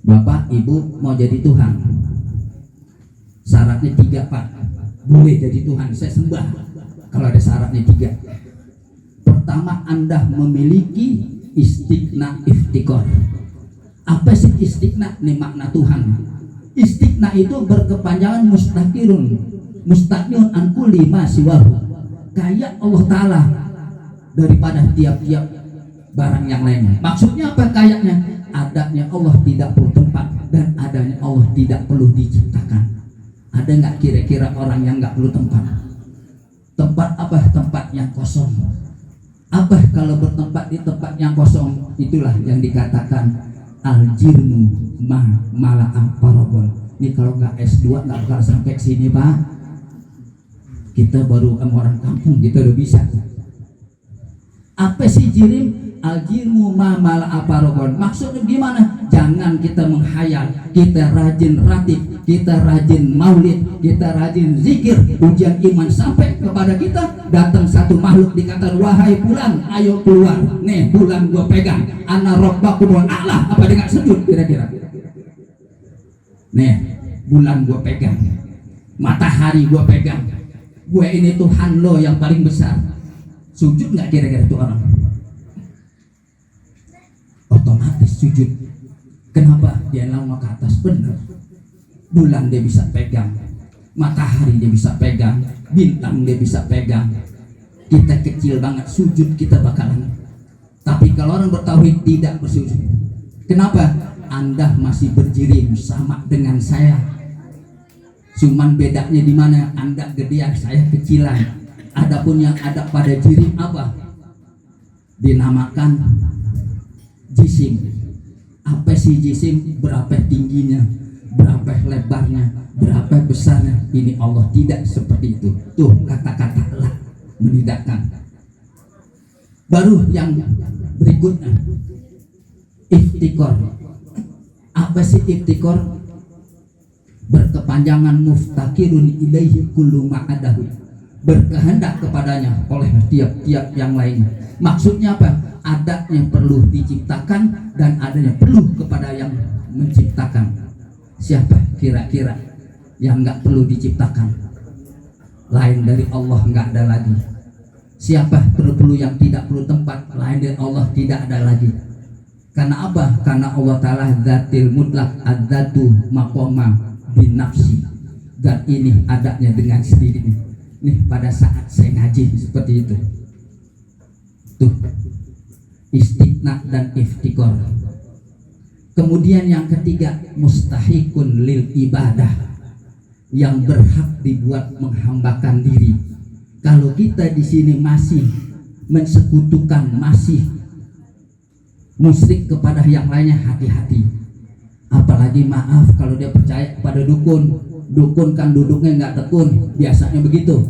Bapak Ibu mau jadi Tuhan, syaratnya 3 Pak. Boleh jadi Tuhan, saya sembah kalau ada syaratnya 3. Pertama, Anda memiliki istiqna iftikor. Apa sih istiqna? Ini makna Tuhan. Istiqna itu berkepanjangan mustaqirun, mustaqirun an kulli ma siwahu. Kayak Allah Ta'ala daripada tiap-tiap barang yang lainnya. Maksudnya apa kayaknya? Adanya Allah tidak perlu tempat dan adanya Allah tidak perlu diciptakan. Ada nggak kira-kira orang yang nggak perlu tempat? Tempat apa? Tempat yang kosong. Apa kalau bertempat di tempat yang kosong? Itulah yang dikatakan al-jirmu mala'am paragon. Ini kalau nggak S2 nggak bakal sampai sini Pak. Kita baru orang kampung, kita udah bisa. Apa sih jirim? Al-jirmu mala'am paragon. Maksudnya gimana? Jangan kita menghayal. Kita rajin ratib, kita rajin maulid, kita rajin zikir, ujian iman sampai kepada kita datang satu makhluk dikatakan, wahai bulan, ayo keluar. Nih bulan gua pegang, ana rabbakumul a'la. Apa dengan sujud kira-kira? Nih bulan gua pegang, matahari gua pegang, gue ini Tuhan lo yang paling besar. Sujud nggak kira-kira itu orang? Otomatis sujud. Kenapa? Dia lama ke atas, benar. Bulan dia bisa pegang, matahari dia bisa pegang, bintang dia bisa pegang. Kita kecil banget, sujud kita bakalan. Tapi kalau orang bertauhid tidak bersujud. Kenapa? Anda masih berjirim sama dengan saya. Cuman bedanya di mana? Anda gedean, saya kecilan. Adapun yang ada pada jirim apa? Dinamakan jisim. Apa sih jisim? Berapa tingginya, berapa lebarnya, berapa besarnya? Ini Allah tidak seperti itu. Tuh kata-kata Allah menidakkan. Baru yang berikutnya, iftikor. Apa sih iftikor? Berkepanjangan muftakirun ilaihi kullu ma'adahu. Berkehendak kepadanya oleh tiap-tiap yang lainnya. Maksudnya apa? Ada yang perlu diciptakan dan ada yang perlu kepada yang menciptakan. Siapa kira-kira yang nggak perlu diciptakan? Lain dari Allah nggak ada lagi. Siapa perlu yang tidak perlu tempat? Lain dari Allah tidak ada lagi. Karena apa? Karena Allah Ta'ala zatil mutlak, adzatu maqama bin nafsi. Dan ini adanya dengan sendirinya. Nih pada saat saya ngaji seperti itu. Tuh istiqna dan iftikor. Kemudian yang ketiga, mustahikun lil ibadah, yang berhak dibuat menghambakan diri. Kalau kita di sini masih mensekutukan, masih musyrik kepada yang lainnya, hati-hati. Apalagi maaf kalau dia percaya kepada dukun. Dukun kan duduknya nggak tekun, biasanya begitu.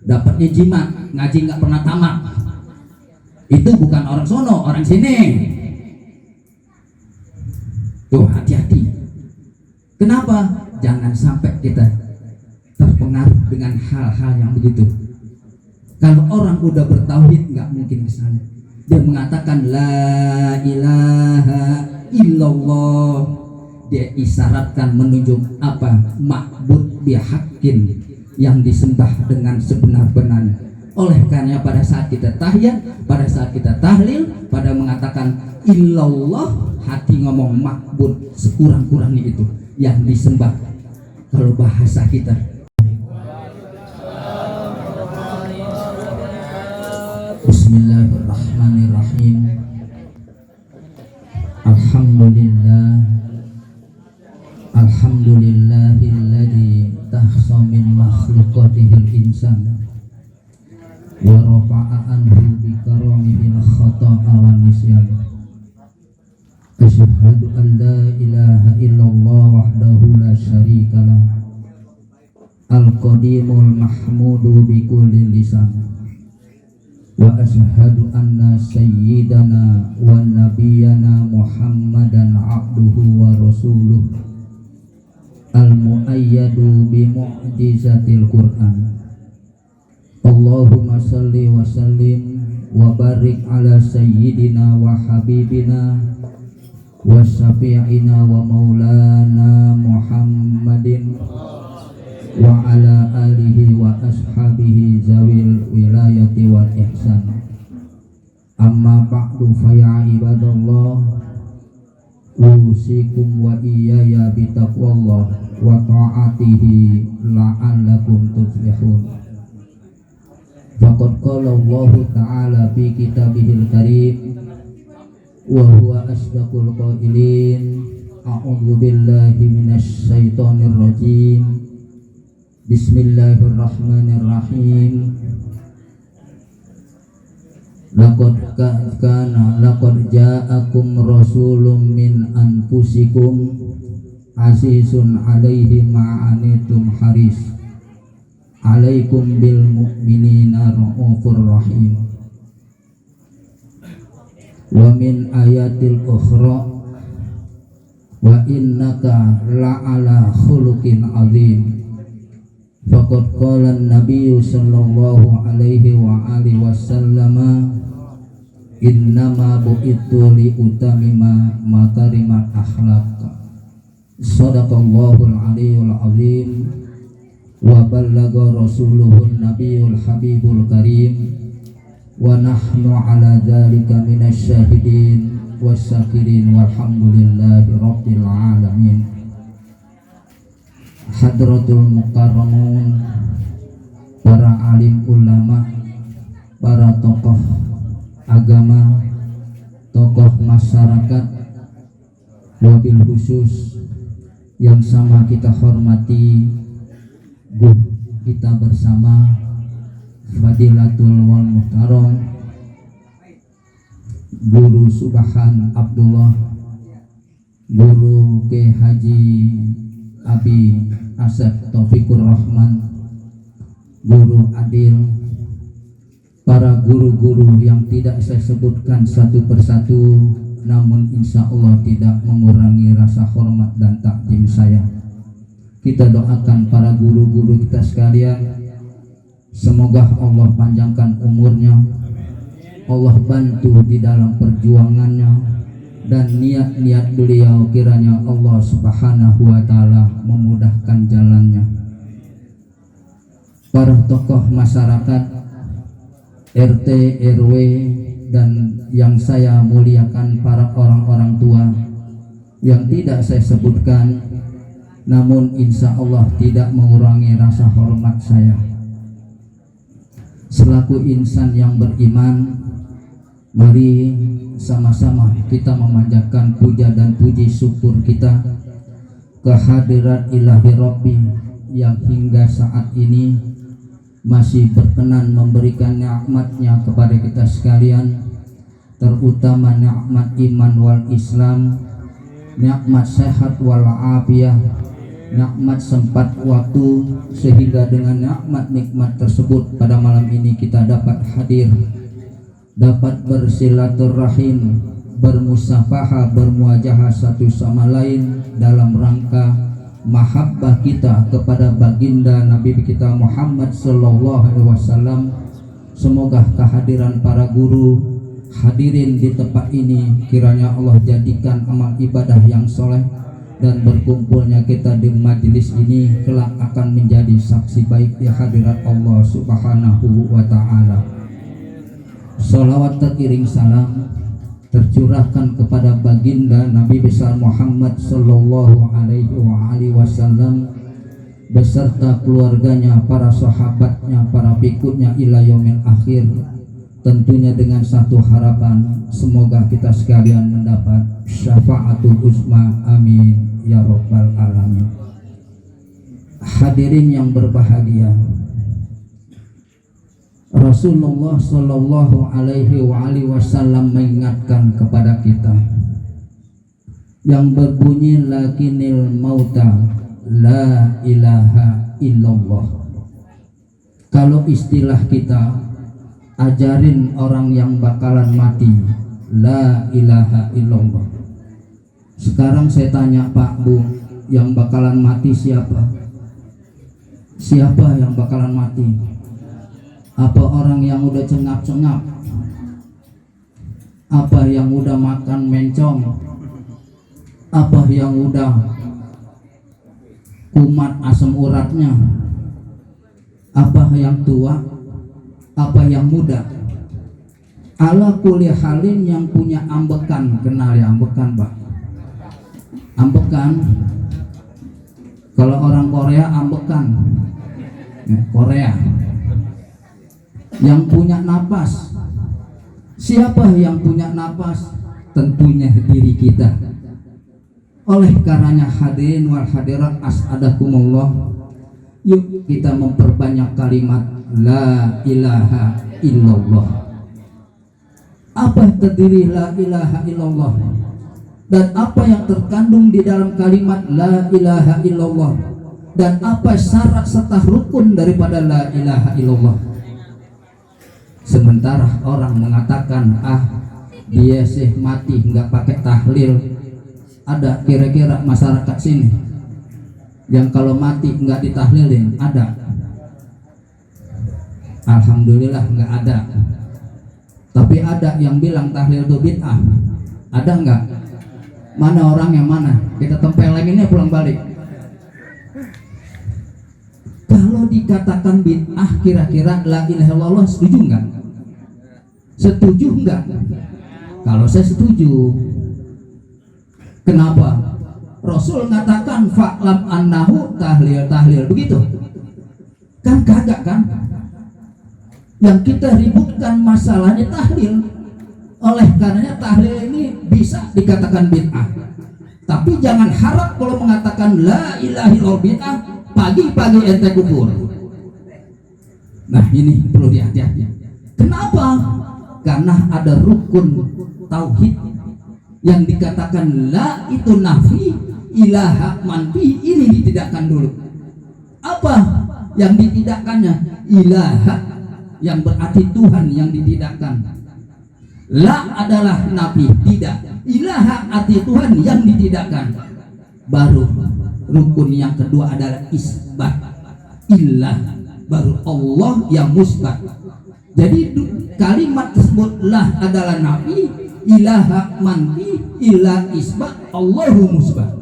Dapatnya jimat, ngaji nggak pernah tamat. Itu bukan orang sono, orang sini. Tuh hati-hati. Kenapa? Jangan sampai kita terpengaruh dengan hal-hal yang begitu. Kalau orang udah bertauhid nggak mungkin kesana. Dia mengatakan la ilaha illallah. Dia isyaratkan menunjuk apa? Ma'bud bihaqqin, yang disembah dengan sebenar-benarnya. Oleh karena pada saat kita tahiyat, pada saat kita tahlil, pada mengatakan illallah, hati ngomong ma'bud, sekurang-kurangnya itu yang disembah. Kalau bahasa kita, Bismillahirrahmanirrahim. Alhamdulillah, alhamdulillahilladzi tahsa min makhluqatihil insan wa rafa'a anhu bi karamihil khata'a wan nisyan. Asyhadu an la ilaha illallah wahdahu la syarika lah, al-qadimul mahmudu bi kulli lisan. Wa asyhadu anna sayyidana wa nabiyyana Muhammadan abduhu wa rasuluh, al-mu'ayyadu bi mu'jizatil Qur'an. Allahumma salli wa sallim wa barik ala sayyidina wa habibina wa syafi'ina wa maulana Muhammadin wa ala alihi wa ashabihi zawil wilayati wal ihsan. Amma ba'du fa ya ibadallah, usikum wa iyaya bitaqwallah wa ta'atihi la'allakum tuflihun. Faqad qala Allah ta'ala fi kitabihil karim wa huwa asdaqul qailin, a'udzu billahi minasy syaithanir rajim. Bismillahirrahmanirrahim. Laqad ja'akum rasulun min anfusikum azizun 'alaihi ma anitum haris 'alaikum bil mu'minina raufur rahim. Wa min ayatil ukhra wa innaka la'ala khuluqin 'azim. Faqad qala an-nabiyyu sallallahu alaihi wa alihi wasallam, innama bu'ithu li utamima makarimat akhlaq. Shadaqallahul aliyyul azim wa ballagha rasuluhun nabiyul habibul karim wa nahnu ala dzalika minasy syahidin wasyakirin walhamdulillahi rabbil alamin. Hadratul mukarramun, para alim ulama, para tokoh agama, tokoh masyarakat, wabil khusus yang sama kita hormati guru kita bersama Fadilatul wal Muhtaram Guru Subhan Abdullah, Guru K. Haji Abi Asep Taufikur Rahman, Guru Adil, para guru-guru yang tidak saya sebutkan satu persatu, namun insya Allah tidak mengurangi rasa hormat dan takdim saya. Kita doakan para guru-guru kita sekalian, semoga Allah panjangkan umurnya, Allah bantu di dalam perjuangannya, dan niat-niat beliau kiranya Allah subhanahu wa ta'ala memudahkan jalannya. Para tokoh masyarakat, RT, RW, dan yang saya muliakan para orang-orang tua yang tidak saya sebutkan, namun insya Allah tidak mengurangi rasa hormat saya. Selaku insan yang beriman, mari sama-sama kita memanjatkan puja dan puji syukur kita kehadirat ilahi Rabbi yang hingga saat ini masih berkenan memberikan nikmatnya kepada kita sekalian, terutama nikmat iman wal Islam, nikmat sehat wal afiyah, nikmat sempat waktu, sehingga dengan nikmat tersebut pada malam ini kita dapat hadir, dapat bersilaturahim, bermusafahah, bermuajahah satu sama lain dalam rangka mahabbah kita kepada baginda Nabi kita Muhammad sallallahu alaihi wasallam. Semoga kehadiran para guru hadirin di tempat ini kiranya Allah jadikan amal ibadah yang soleh, dan berkumpulnya kita di majelis ini kelak akan menjadi saksi baik di hadirat Allah subhanahu wa ta'ala. Salawat teriring salam tercurahkan kepada baginda Nabi besar Muhammad sallallahu alaihi wasallam beserta keluarganya, para sahabatnya, para pengikutnya ila yaumil akhir, tentunya dengan satu harapan, semoga kita sekalian mendapat syafaatul uzma, amin ya rabbal alamin. Hadirin yang berbahagia, Rasulullah sallallahu alaihi wasallam mengingatkan kepada kita yang berbunyi lakinil mauta la ilaha illallah. Kalau istilah kita, ajarin orang yang bakalan mati la ilaha illallah. Sekarang saya tanya Pak Bu, yang bakalan mati siapa? Siapa yang bakalan mati? Apa orang yang udah cengap-cengap? Apa yang udah makan mencong? Apa yang udah kumat asam uratnya, apa yang tua, apa yang muda, ala kulli halin yang punya ambekan. Kenal ya ambekan, Pak? Ambekan, kalau orang Korea ambekan, Korea yang punya napas. Siapa yang punya napas? Tentunya diri kita. Oleh karenanya hadirin wal hadirat as'adakumullah, yuk kita memperbanyak kalimat la ilaha illallah. Apa terdiri la ilaha illallah dan apa yang terkandung di dalam kalimat la ilaha illallah, dan apa syarat serta rukun daripada la ilaha illallah. Sementara orang mengatakan dia sih mati nggak pakai tahlil. Ada kira-kira masyarakat sini yang kalau mati nggak ditahlilin? Ada? Alhamdulillah nggak ada. Tapi ada yang bilang tahlil itu bid'ah. Ada nggak? Mana orang yang mana? Kita tempeleng ini pulang balik. Kalau dikatakan bid'ah, kira-kira la ilaha illallah setuju nggak? Setuju nggak? Kalau saya setuju. Kenapa? Rasul mengatakan fa'lam annahu tahlil begitu. Kan kagak kan? Yang kita ributkan masalahnya tahlil. Oleh karenanya tahlil ini bisa dikatakan bid'ah. Tapi jangan harap kalau mengatakan la ilaha illallah bid'ah, pagi-pagi ente kufur. Nah, ini perlu dihati-hati. Kenapa? Karena ada rukun tauhid yang dikatakan la itu nafi, ilaha manfi, ini ditidakkan dulu. Apa yang ditidakkannya? Ilaha yang berarti Tuhan yang ditidakkan. La adalah nafi, tidak. Ilaha arti Tuhan yang ditidakkan. Baru rukun yang kedua adalah isbat, ilah, baru Allah yang musbat. Jadi kalimat tersebut lah adalah nafi, ilaha manfi, ilah isbat, Allahu musbat.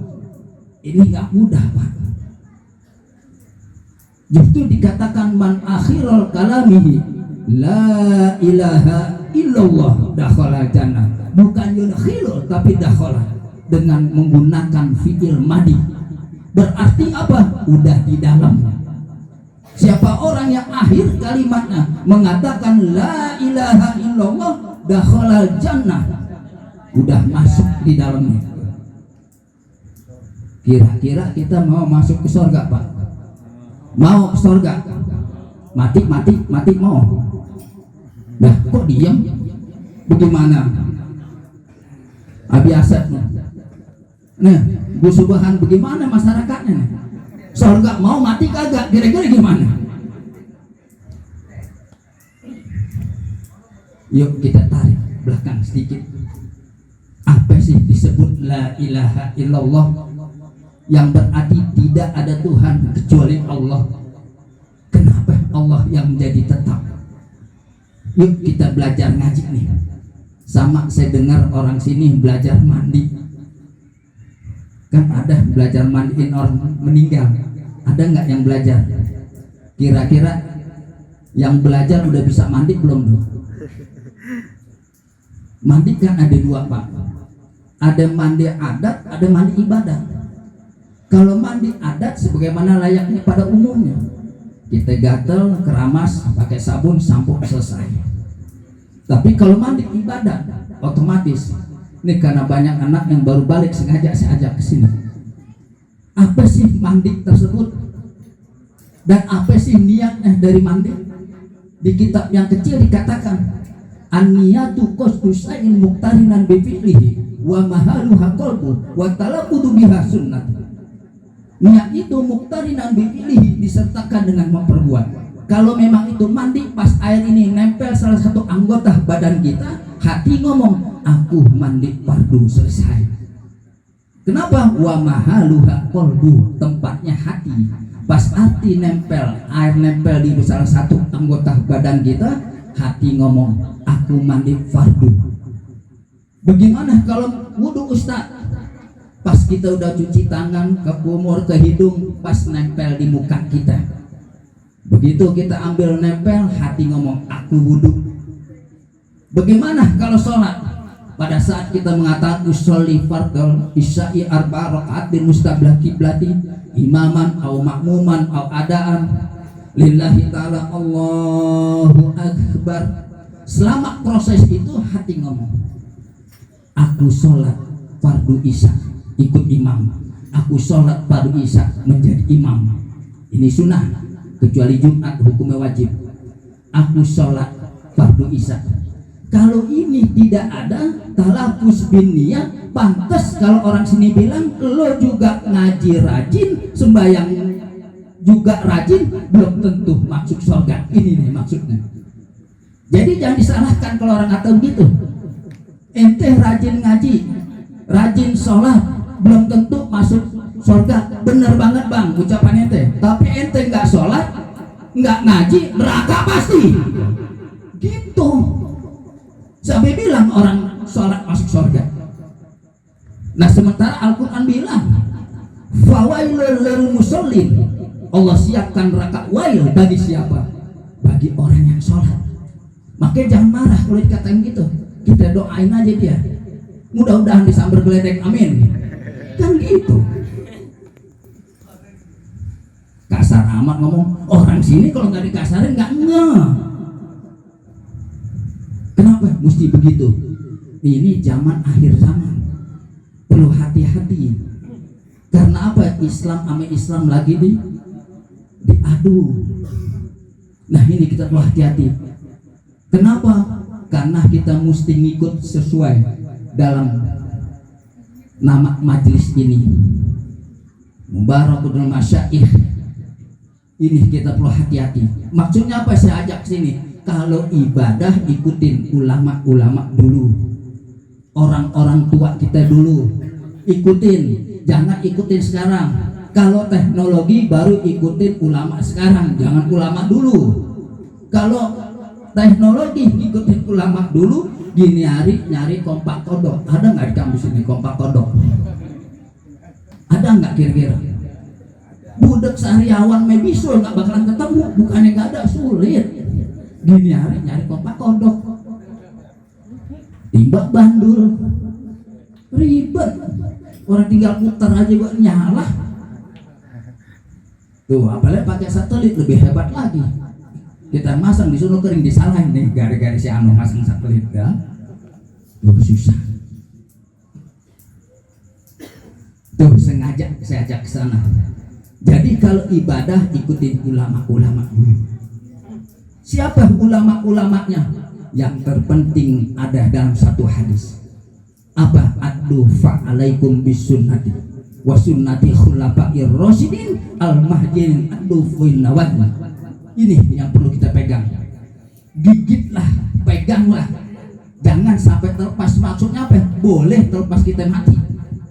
Ini nggak mudah, Pak. Justru dikatakan man akhirul kalamihi la ilaha illallah dakhala jannah. Bukan yudkhilul, tapi dakhala dengan menggunakan fi'il madi. Berarti apa? Udah di dalam. Siapa orang yang akhir kalimatnya mengatakan la ilaha illallah dakhala jannah, udah masuk di dalamnya. Kira-kira kita mau masuk ke surga, Pak? Mau ke surga? Mati mau. Dah kok diam? Bagaimana? Abi Asep nih, Bu Subhan, bagaimana masyarakatnya nih? Surga mau, mati kagak? Kira-kira gimana? Yuk kita tarik belakang sedikit. Apa sih disebut la ilaha illallah? Yang berarti tidak ada Tuhan kecuali Allah. Kenapa Allah yang menjadi tetap? Yuk kita belajar ngaji nih. Sama saya dengar orang sini belajar mandi. Kan ada belajar mandiin orang meninggal. Ada nggak yang belajar? Kira-kira yang belajar udah bisa mandi belum tuh? Mandi kan ada dua, Pak. Ada mandi adat, ada mandi ibadah. Kalau mandi adat sebagaimana layaknya pada umumnya, kita gatel, keramas, pakai sabun, sampo, selesai. Tapi kalau mandi ibadah, otomatis. Ini karena banyak anak yang baru balik, sengaja saya ajak ke sini. Apa sih mandi tersebut? Dan apa sih niatnya dari mandi? Di kitab yang kecil dikatakan an-niyatu qasdu syai'in muqtarinan bi fi'lihi wa mahaluha qalbu wa talaqqudu biha sunnah. Niat itu muqtarinan bi fi'lihi, disertakan dengan memperbuat. Kalau memang itu mandi, pas air ini nempel salah satu anggota badan kita, hati ngomong, aku mandi fardu, selesai. Kenapa? Wa mahaluha qalbu, tempatnya hati. Pas hati nempel, air nempel di salah satu anggota badan kita, hati ngomong, aku mandi fardu. Bagaimana kalau wudu Ustaz? Pas Pas kita udah cuci tangan ke kumur, ke hidung, pas nempel di muka kita. Begitu kita ambil nempel, hati ngomong aku wudhu. Bagaimana kalau sholat? Pada saat kita mengatakan usolli fardal isya'i arba'a rakaat di mustablah kiblati imaman au makmuman au adaan lillahi ta'ala Allahu akbar. Selama proses itu hati ngomong aku sholat fardu isya ikut imam, aku sholat fardu isya menjadi imam, ini sunnah, kecuali Jumat hukumnya wajib. Aku sholat fardu isya. Kalau ini tidak ada talafuz bin niyah, pantas kalau orang sini bilang lo juga ngaji rajin, sembahyang juga rajin, belum tentu masuk surga. Ini nih maksudnya. Jadi jangan disalahkan kalau orang kata begitu. Ente rajin ngaji, rajin sholat, belum tentu masuk surga. Bener banget bang ucapan ente. Tapi ente nggak sholat, nggak ngaji, neraka pasti. Gitu. Sampai bilang orang sholat masuk surga. Nah sementara Al-Quran bilang fawailul lil musallin, Allah siapkan neraka wail bagi siapa? Bagi orang yang sholat. Makanya jangan marah kalau dikatain gitu. Kita doain aja dia, mudah-mudahan disambar geledek, amin. Kan gitu. Kasar amat ngomong, orang sini kalau nggak dikasarin nggak ngeh. Kenapa mesti begitu? Ini zaman akhir zaman, perlu hati-hati. Karena apa? Islam sama Islam lagi diadu. Nah ini kita perlu hati-hati. Kenapa? Karena kita mesti ngikut sesuai dalam nama majelis ini. Mubarakul Masyaikh. Ini kita perlu hati-hati. Maksudnya apa saya ajak sini? Kalau ibadah ikutin ulama-ulama dulu, orang-orang tua kita dulu, ikutin, jangan ikutin sekarang. Kalau teknologi baru ikutin ulama sekarang, jangan ulama dulu. Kalau teknologi ikutin ulama dulu, gini hari nyari kompak kodok. Ada nggak di kampus ini kompak kodok? Ada nggak kira-kira? Budak sehariawan mebisul nggak bakalan ketemu, bukannya nggak ada, sulit. Gini hari nyari kompak kodok, timbak bandul, ribet. Orang tinggal putar aja gua nyala. Tuh, apalagi pakai satelit lebih hebat lagi. Kita masang di sono kering disalahin nih, gara-gara si Ano masang satelit ya. Lebih susah. Tuh sengaja saya ajak ke sana. Jadi kalau ibadah ikutin ulama-ulama dulu. Siapa ulama-ulamanya? Yang terpenting ada dalam satu hadis. Apa? Addu fa'alaikum bisunnati wa sunnati khulafa'ir rasyidin al-mahdiyyin addu fil nawajib. Ini yang perlu kita pegang. Gigitlah, peganglah. Jangan sampai terlepas. Maksudnya apa? Boleh terlepas kita mati.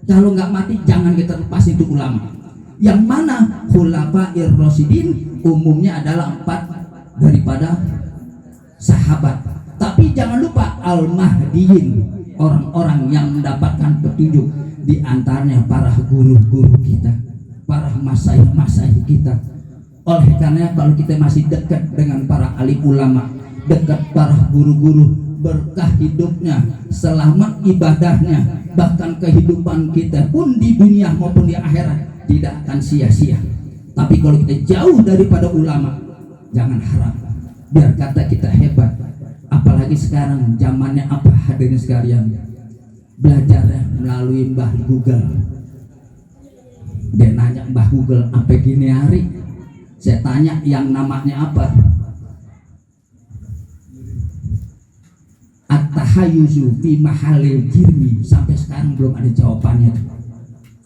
Kalau nggak mati jangan kita lepas itu ulama. Yang mana khulafa'ir rasyidin umumnya adalah 4 daripada sahabat. Tapi jangan lupa al-mahdiyyin, orang-orang yang mendapatkan petunjuk, di antaranya para guru-guru kita, para masyayikh kita. Oleh karena kalau kita masih dekat dengan para alim ulama, dekat para guru-guru, berkah hidupnya, selamat ibadahnya, bahkan kehidupan kita pun di dunia maupun di akhirat tidak akan sia-sia. Tapi kalau kita jauh daripada ulama, jangan harap biar kata kita hebat. Apalagi sekarang zamannya apa hadirin sekalian, belajarnya melalui Mbah Google. Dia nanya Mbah Google apa gini hari, saya tanya yang namanya apa, at-tahayyuzu fi mahalil jirmi. Sampai sekarang belum ada jawabannya.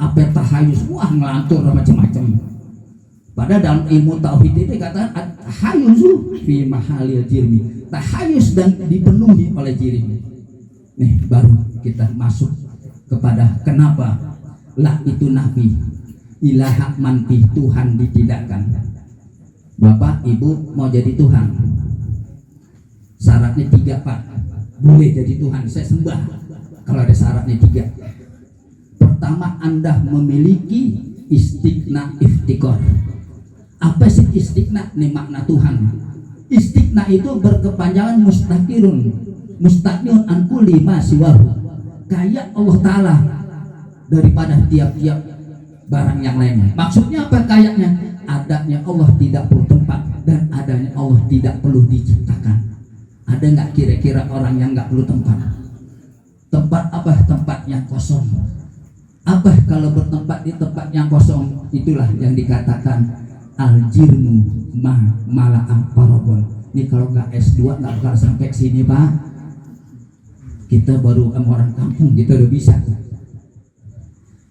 Apa tahayyuz? Wah ngelantur macam-macam. Pada dalam ilmu tauhid itu kata tahayyuzu fi mahalil jirmi, tahayyuz dan dipenuhi oleh jirmi. Nih baru kita masuk kepada kenapa la itu nafi ilaha manti, Tuhan ditidakkan. Bapak ibu mau jadi Tuhan, syaratnya 3 Pak. Boleh jadi Tuhan, saya sembah kalau ada syaratnya 3. Pertama, Anda memiliki istiqna iftikor. Apa sih istiqna? Ini makna Tuhan. Istiqna itu berkepanjangan mustaqirun, mustaqirun an kulli ma siwahu. Kayak Allah Ta'ala daripada tiap-tiap barang yang lainnya. Maksudnya apa kayaknya? Adanya Allah tidak perlu tempat, dan adanya Allah tidak perlu diciptakan. Ada nggak kira-kira orang yang nggak perlu tempat? Tempat apa? Tempat yang kosong. Apa kalau bertempat di tempat yang kosong? Itulah yang dikatakan al-jirmu mala'am paragon. Ini kalau nggak S2 nggak bakal sampai sini, Pak. Kita baru orang kampung, kita udah bisa.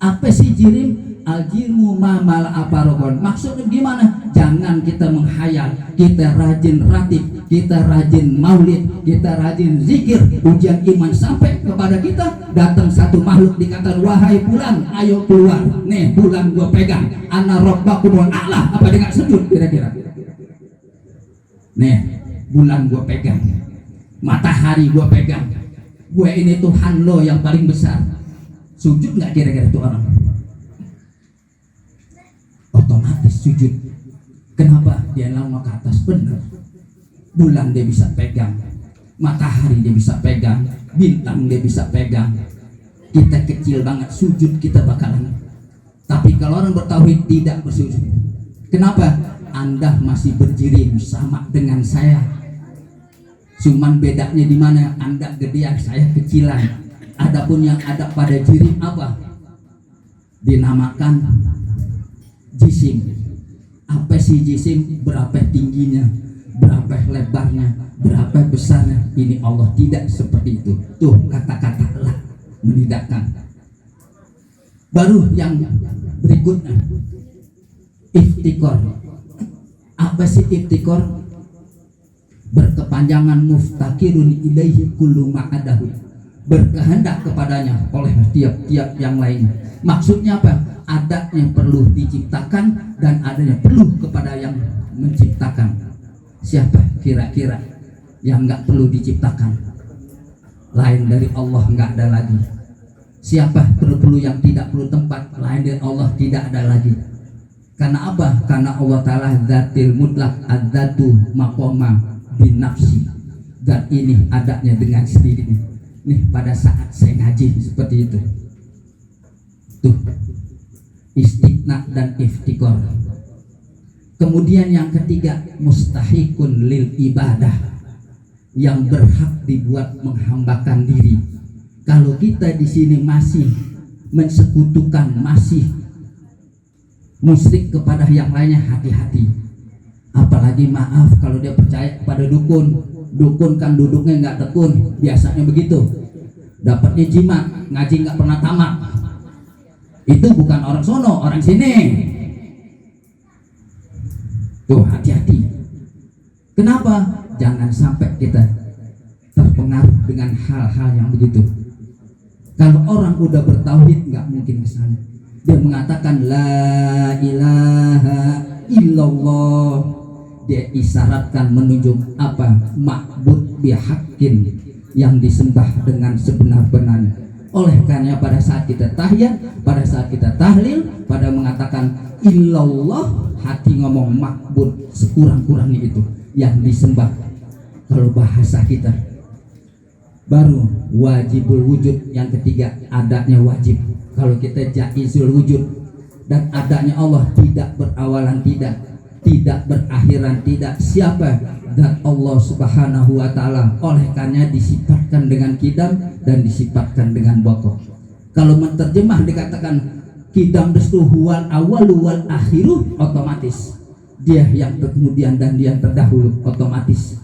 Apa sih jirim? Al-jirmu mala'am paragon. Maksudnya gimana? Jangan kita menghayal. Kita rajin ratib, kita rajin maulid, kita rajin zikir, ujian iman sampai kepada kita datang satu makhluk dikatakan, wahai bulan, ayo keluar. Nih bulan gua pegang, ana rabbakumul a'la. Apa dia nggak sujud kira-kira? Nih bulan gua pegang, matahari gua pegang, gue ini Tuhan lo yang paling besar. Sujud nggak kira-kira itu orang? Otomatis sujud. Kenapa? Dia lama ke atas, benar. Bulan dia bisa pegang, matahari dia bisa pegang, bintang dia bisa pegang. Kita kecil banget, sujud kita bakalan. Tapi kalau orang bertauhid tidak bersujud. Kenapa? Anda masih berjirim sama dengan saya. Cuman bedanya di mana? Anda gedean, saya kecilan. Adapun yang ada pada jirim apa? Dinamakan jisim. Apa sih jisim? Berapa tingginya, berapa lebarnya, berapa besarnya? Ini Allah tidak seperti itu. Tuh kata-kata lah menidakkan. Baru yang berikutnya, iftikor. Apa sih iftikor? Berkepanjangan muftakirun ilaihi kullu ma'adahu, berkehendak kepadanya oleh tiap-tiap yang lainnya. Maksudnya apa? Adanya perlu diciptakan dan adanya perlu kepada yang menciptakan. Siapa kira-kira yang nggak perlu diciptakan? Lain dari Allah nggak ada lagi. Siapa perlu yang tidak perlu tempat? Lain dari Allah tidak ada lagi. Karena apa? Karena Allah Ta'ala zatil mutlak, adzatu maqama bin nafsi. Dan ini adanya dengan sendirinya. Nih pada saat saya ngaji seperti itu. Tuh istiqna dan iftikor. Kemudian yang ketiga, mustahikun lil ibadah, yang berhak dibuat menghambakan diri. Kalau kita di sini masih mensekutukan, masih musyrik kepada yang lainnya, hati-hati. Apalagi maaf kalau dia percaya kepada dukun. Dukun kan duduknya nggak tekun, biasanya begitu. Dapatnya jimat, ngaji nggak pernah tamat. Itu bukan orang sono, orang sini. Tuh hati-hati. Kenapa? Jangan sampai kita terpengaruh dengan hal-hal yang begitu. Kalau orang udah bertauhid nggak mungkin ke sana. Dia mengatakan la ilaha illallah. Dia isyaratkan menunjuk apa? Ma'bud bihaqqin, yang disembah dengan sebenar-benarnya. Oleh karena pada saat kita tahiyat, pada saat kita tahlil, pada mengatakan illallah, hati ngomong ma'bud, sekurang-kurangnya itu yang disembah. Kalau bahasa kita baru wajibul wujud, yang ketiga adanya wajib. Kalau kita jaizul wujud, dan adanya Allah tidak berawalan, tidak berakhiran, tidak. Siapa? Dan Allah Subhanahu wa Ta'ala. Oleh karena disifatkan dengan kidam dan disifatkan dengan baqo. Kalau menterjemah dikatakan kidam destu huwal awalu wal akhiru, otomatis dia yang kemudian dan dia yang terdahulu, otomatis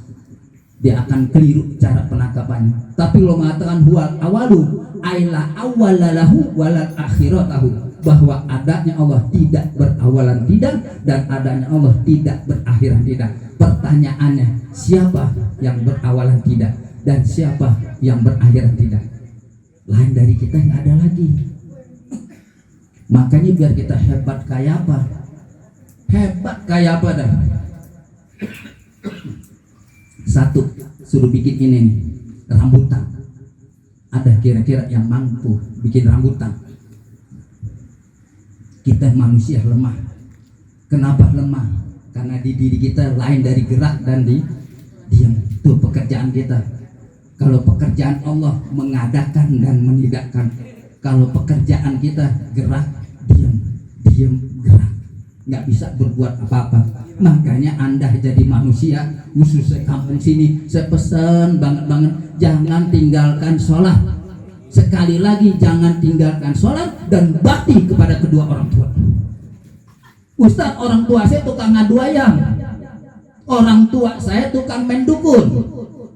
dia akan keliru cara penangkapannya. Tapi kalau mengatakan huwal awalu aila awalalahu walal akhiratahu, bahwa adanya Allah tidak berawalan tidak, dan adanya Allah tidak berakhiran tidak. Pertanyaannya, siapa yang berawalan tidak dan siapa yang berakhiran tidak? Lain dari kita nggak ada lagi. Makanya biar kita hebat kayak apa? Hebat kayak apa dah? Satu, suruh bikin ini nih, rambutan. Ada kira-kira yang mampu bikin rambutan? Kita manusia lemah. Kenapa lemah? Karena di diri kita lain dari gerak dan diam. Itu pekerjaan kita. Kalau pekerjaan Allah mengadakan dan menidakkan. Kalau pekerjaan kita gerak, diam, gerak, nggak bisa berbuat apa-apa. Makanya Anda jadi manusia, khususnya kampung sini, saya pesan banget, jangan tinggalkan sholat. Sekali lagi, jangan tinggalkan sholat dan bakti kepada kedua orang tua. Ustaz, orang tua saya tukang ngadu ayam, orang tua saya tukang main dukun,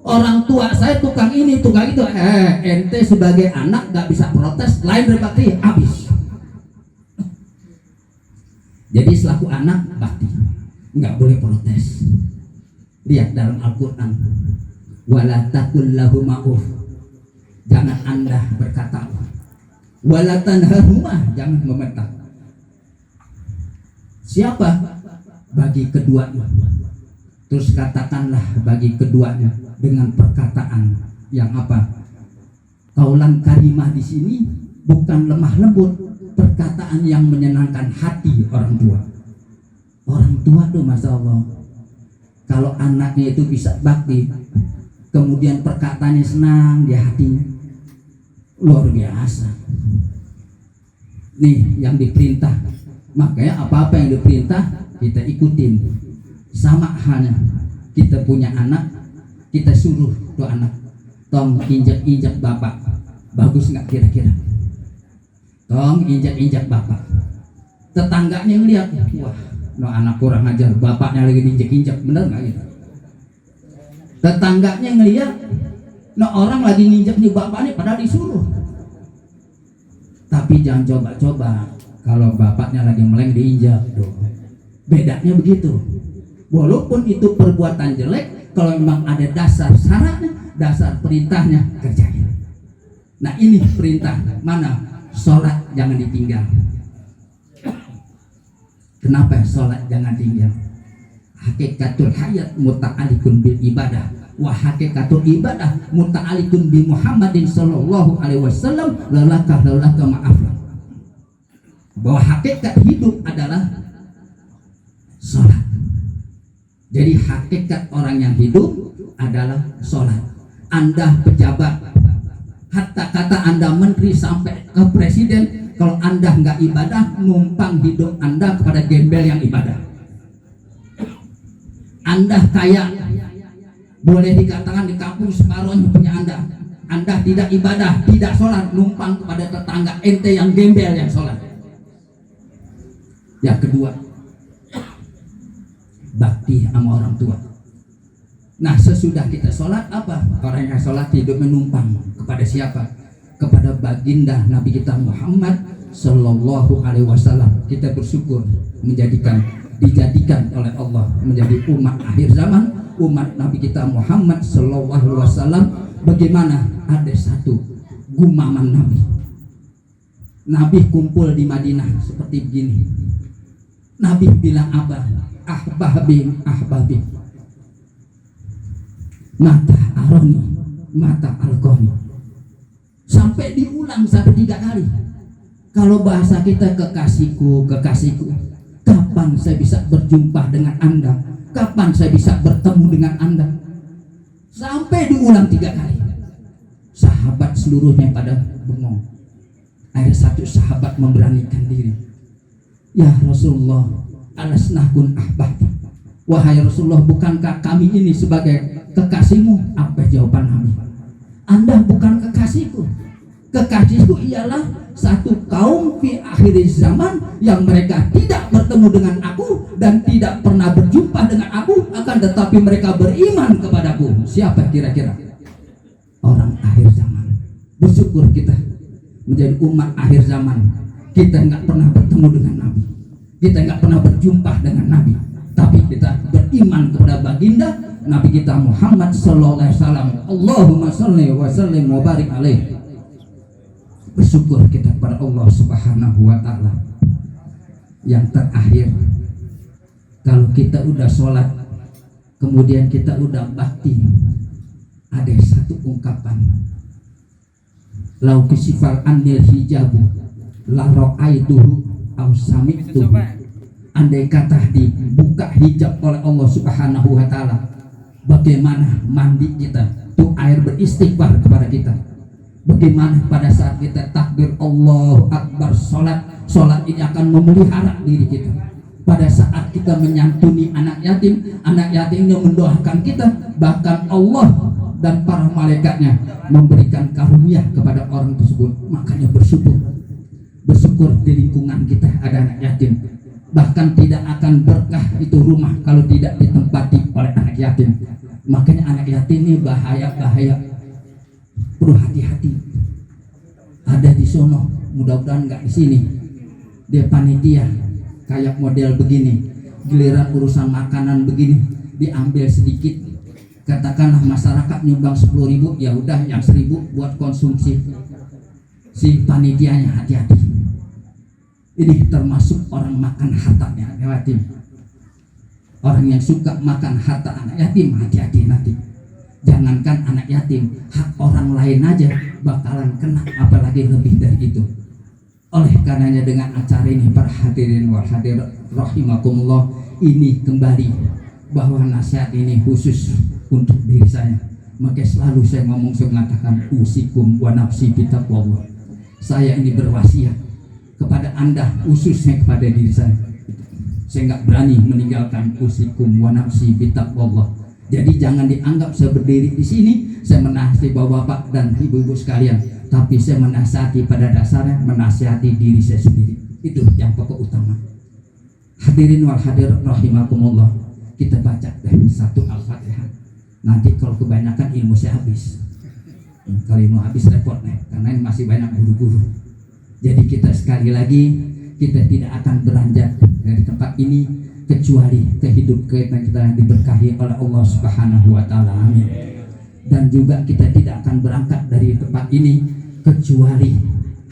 orang tua saya tukang ini, tukang itu. Ente sebagai anak gak bisa protes, lain berbakti, habis. Jadi selaku anak bakti, nggak boleh protes. Lihat dalam Al-Quran, wala taqul lahum ma'uf, jangan Anda berkata, wala tanharhuma, jangan membentak. Siapa? Bagi keduanya. Terus katakanlah bagi keduanya dengan perkataan yang apa? Kaulan karimah di sini bukan lemah lembut, perkataan yang menyenangkan hati orang tua. Orang tua tuh masya Allah, kalau anaknya itu bisa bakti, kemudian perkataannya senang di hatinya, luar biasa. Nih yang diperintah, makanya apa-apa yang diperintah kita ikutin. Sama halnya kita punya anak, kita suruh tuh anak, tong injak-injak bapak, bagus nggak kira-kira? Tong injak-injak bapak. Tetangganya ngeliat, wah, no anak kurang ajar, bapaknya lagi diinjak-injak, bener nggak gitu? Tetangganya ngeliat, no orang lagi nginjak nih bapaknya, padahal disuruh. Tapi jangan coba-coba kalau bapaknya lagi meleng diinjak, tuh. Bedanya begitu. Walaupun itu perbuatan jelek, kalau memang ada dasar syaratnya, dasar perintahnya, kerjain. Nah ini perintah mana? Sholat jangan ditinggal. Kenapa sholat jangan tinggal? Hakikatul hayat muta'alikun bil ibadah, wa hakikatul ibadah muta'alikun bi Muhammadin sallallahu alaihi wasallam, lalaka ma'aflah. Bahwa hakikat hidup adalah sholat. Jadi hakikat orang yang hidup adalah sholat. Anda pejabat, hatta kata Anda menteri sampai ke presiden, kalau Anda nggak ibadah, numpang hidup Anda kepada gembel yang ibadah. Anda kaya, boleh dikatakan di kampung separuhnya punya Anda. Anda tidak ibadah, tidak sholat, numpang kepada tetangga ente yang gembel yang sholat. Yang kedua, bakti sama orang tua. Nah sesudah kita sholat apa? Orang yang sholat hidup menumpang kepada siapa? Kepada baginda Nabi kita Muhammad Sallallahu Alaihi Wasallam. Kita bersyukur dijadikan oleh Allah menjadi umat akhir zaman, umat Nabi kita Muhammad Sallallahu Alaihi Wasallam. Bagaimana? Ada satu gumaman Nabi. Nabi kumpul di Madinah seperti begini. Nabi bilang apa? Ahbabi, mata aroni, mata alkoni. Sampai diulang sampai 3 kali. Kalau bahasa kita kekasihku, kapan saya bisa berjumpa dengan Anda? Kapan saya bisa bertemu dengan Anda? Sampai diulang 3 kali. Sahabat seluruhnya pada bengong. Ada satu sahabat memberanikan diri. Ya Rasulullah, alasnahkun ahbabti. Wahai Rasulullah, bukankah kami ini sebagai kekasihmu? Apa jawaban Nabi? Anda bukan kekasihku. Kekasihku ialah satu kaum di akhir zaman yang mereka tidak bertemu dengan aku dan tidak pernah berjumpa dengan aku, akan tetapi mereka beriman kepadaku. Siapa kira-kira? Orang akhir zaman. Bersyukur kita menjadi umat akhir zaman. Kita nggak pernah bertemu dengan Nabi, kita nggak pernah berjumpa dengan Nabi, tapi kita beriman kepada baginda Nabi kita Muhammad Sallallahu Alaihi Wasallam. Allahumma salli wa sallim wa barik alaih. Bersyukur kita kepada Allah Subhanahu wa Ta'ala. Yang terakhir, kalau kita udah sholat, kemudian kita udah bakti, ada satu ungkapan, lau kisifal anil hijabu la ra'aituhu ausamitu, andai kata dibuka hijab oleh Allah Subhanahu wa taala, bagaimana mandi kita itu air beristighfar kepada kita, bagaimana pada saat kita takbir Allahu Akbar sholat ini akan memelihara diri kita. Pada saat kita menyantuni anak yatimnya mendoakan kita, bahkan Allah dan para malaikatnya memberikan karunia kepada orang tersebut. Makanya bersyukur di lingkungan kita ada anak yatim. Bahkan tidak akan berkah itu rumah kalau tidak ditempati oleh anak yatim. Makanya anak yatim ini bahaya, perlu hati-hati. Ada di sono, mudah-mudahan nggak di sini. Dia panitia kayak model begini, giliran urusan makanan begini diambil sedikit, katakanlah masyarakat nyumbang 10.000, ya udah yang 1.000 buat konsumsi. Si panitianya hati-hati, ini termasuk orang makan hartanya anak yatim. Orang yang suka makan harta anak yatim, hati-hati nanti. Jangankan anak yatim, hak orang lain aja bakalan kena, apalagi lebih dari itu. Oleh karenanya dengan acara ini, para hadirin wal hadirat rahimakumullah, ini kembali bahwa nasihat ini khusus untuk diri saya. Maka selalu saya mengatakan usikum wa nafsi bitaqwallah. Saya ini berwasiat kepada Anda, khususnya kepada diri saya. Saya nggak berani meninggalkan usikum wa nafsi bitaqwallah. Jadi jangan dianggap saya berdiri di sini saya menasihati bapak-bapak dan ibu-ibu sekalian, tapi saya menasihati pada dasarnya menasihati diri saya sendiri. Itu yang pokok utama. Hadirin wal hadirat rahimakumullah, kita baca dari satu Al-Fatihah. Nanti kalau kebanyakan ilmu saya habis. Kalau ilmu habis repot nih, karena ini masih banyak guru-guru. Jadi kita sekali lagi, kita tidak akan beranjak dari tempat ini kecuali kehidupan kita diberkahi oleh Allah Subhanahu wa taala. Amin. Dan juga kita tidak akan berangkat dari tempat ini kecuali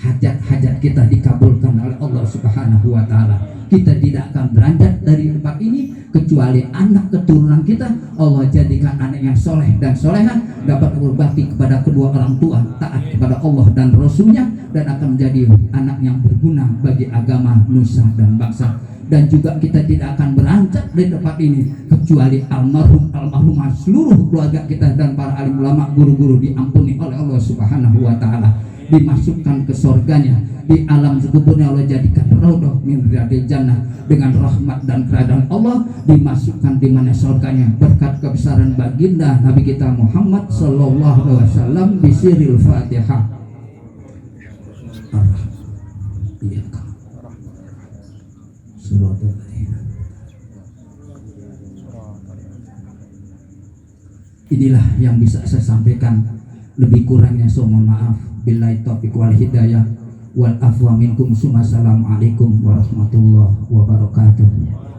hajat-hajat kita dikabulkan oleh Allah Subhanahu wa taala. Kita tidak akan beranjak dari tempat ini kecuali anak keturunan kita Allah jadikan anak yang soleh dan soleha, dapat berbakti kepada kedua orang tua, taat kepada Allah dan Rasulnya, dan akan menjadi anak yang berguna bagi agama, nusa dan bangsa. Dan juga kita tidak akan beranjak dari tempat ini kecuali almarhumah seluruh keluarga kita dan para alim ulama, guru-guru diampuni oleh Allah Subhanahu wa taala, dimasukkan ke surganya, di alam kuburnya Allah jadikan raudhah min riyadil jannah, dengan rahmat dan keredaan Allah dimasukkan di mana surganya berkat kebesaran baginda Nabi kita Muhammad sallallahu alaihi wasallam. Bisiril Fatihah. Inilah yang bisa saya sampaikan, lebih kurangnya saya mohon maaf. Billahi taufiq wal hidayah wal afwa minkum. Assalamualaikum warahmatullahi wabarakatuh.